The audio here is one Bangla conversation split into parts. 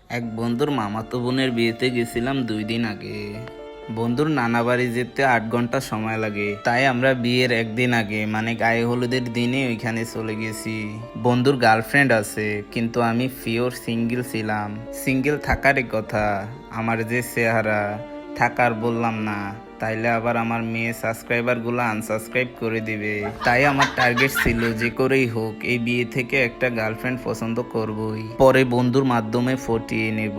এক বন্ধুর মামাতো বোনের বিয়েতে গেছিলাম 2 দিন আগে। বন্ধুর নানা বাড়ি যেতে 8 ঘন্টা সময় লাগে, তাই আমরা বিয়ের একদিন আগে মানে গায়ে হলুদের দিনে ওইখানে চলে গেছি। বন্ধুর গার্লফ্রেন্ড আছে, কিন্তু আমি পিওর সিঙ্গেল ছিলাম। সিঙ্গেল থাকারই কথা, আমার যে চেহারা থাকার বললাম না, তাইলে আবার আমার মেয়ে সাবস্ক্রাইবার গুলো আনসাবস্ক্রাইব করে দিবে। তাই আমার টার্গেট ছিল যে করেই হোক এই বিয়ে থেকে একটা গার্লফ্রেন্ড পছন্দ করবই, পরে বন্ধুর মাধ্যমে পটিয়ে নেব।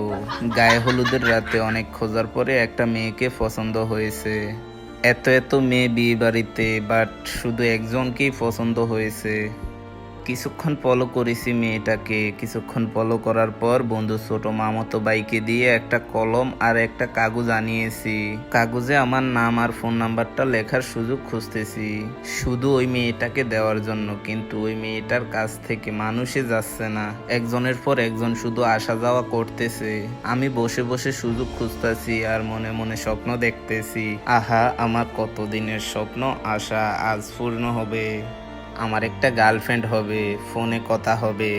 গায়ে হলুদের রাতে অনেক খোঁজার পরে একটা মেয়েকে পছন্দ হয়েছে। এত এত মেয়ে বিয়ে বাড়িতে, বাট শুধু একজনকেই পছন্দ হয়েছে। কিছুক্ষণ ফলো করেছি মেয়েটাকে। কিছুক্ষণ ফলো করার পর বন্ধু ছোট মামাতো ভাইকে দিয়ে একটা কলম আর একটা কাগজ আনিয়েছি। কাগজে আমার নাম আর ফোন নাম্বারটা লেখার সুযোগ খুঁজতেছি, শুধু ওই মেয়েটাকে দেওয়ার জন্য। কিন্তু ওই মেয়েটার কাছ থেকে মানুষই যাচ্ছে না, একজনের পর একজন শুধু আসা যাওয়া করতেছে। আমি বসে বসে সুযোগ খুঁজতেছি আর মনে মনে স্বপ্ন দেখতেছি। আহা, আমার কতদিনের স্বপ্ন আশা আজ পূর্ণ হবে। আমার একটা গার্লফ্রেন্ড হবে, ফোনে কথা হবে।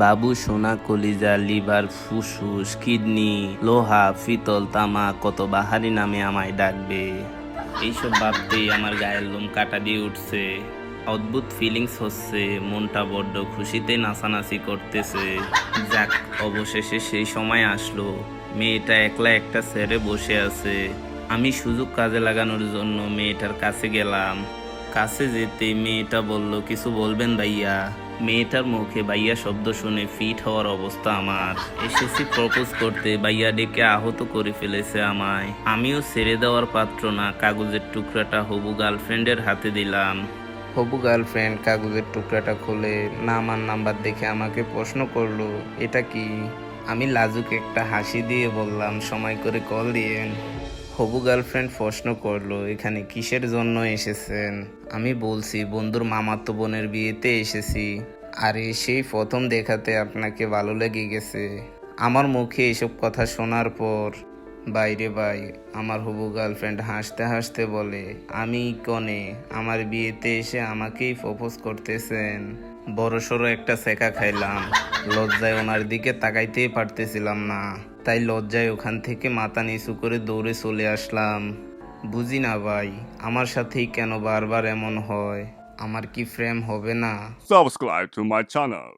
বাবু সোনা কলিজা লিভার ফুসফুস কিডনি লোহা পিতল তামা কত বাহারি নামে আমায় ডাকবে। এইসব ভাবতেই আমার গায়ের লোম কাটা দিয়ে উঠছে। অদ্ভুত ফিলিংস হচ্ছে, মনটা বড্ড খুশিতে নাচানাচি করতেছে। যাক, অবশেষে সেই সময় আসলো। মেয়েটা একলা একটা ছেড়ে বসে আছে। আমি সুযোগ কাজে লাগানোর জন্য মেয়েটার কাছে গেলাম। কাছে যেতে মেয়েটা বলল, কিছু বলবেন ভাইয়া? মেয়েটার মুখে ভাইয়া শব্দ শুনে ফিট হওয়ার অবস্থা আমার। এসেছি প্রপোজ করতে, ভাইয়া ডেকে আহত করে ফেলেছে আমায়। আমিও ছেড়ে দেওয়ার পাত্র না। কাগজের টুকরাটা হবু গার্লফ্রেন্ডের হাতে দিলাম। হবু গার্লফ্রেন্ড কাগজের টুকরাটা খুলে নাম আর নাম্বার দেখে আমাকে প্রশ্ন করলো, এটা কি? আমি লাজুক একটা হাসি দিয়ে বললাম, সময় করে কল দিয়েন। হবু গার্লফ্রেন্ড প্রশ্ন করলো, এখানে কিসের জন্য এসেছেন? আমি বলছি, বন্ধুর মামাতো বোনের বিয়েতে এসেছি। আরে সেই প্রথম দেখাতে আপনাকে ভালো লেগে গেছে? আমার মুখে এসব কথা শোনার পর বাইরে ভাই, আমার হবু গার্লফ্রেন্ড হাসতে হাসতে বলে, আমি কনে? আমার বিয়েতে এসে আমাকেই প্রপোজ করতেছেন? বড়সড় একটা সেকা খাইলাম। লজ্জায় ওনার দিকে তাকাইতেই পারতেছিলাম না, তাই লজ্জায় ওখান থেকে মাথা নিচু করে দৌড়ে চলে আসলাম। বুঝি না ভাই, আমার সাথেই কেন বারবার এমন হয়? আমার কি প্রেম হবে না? Subscribe to my channel.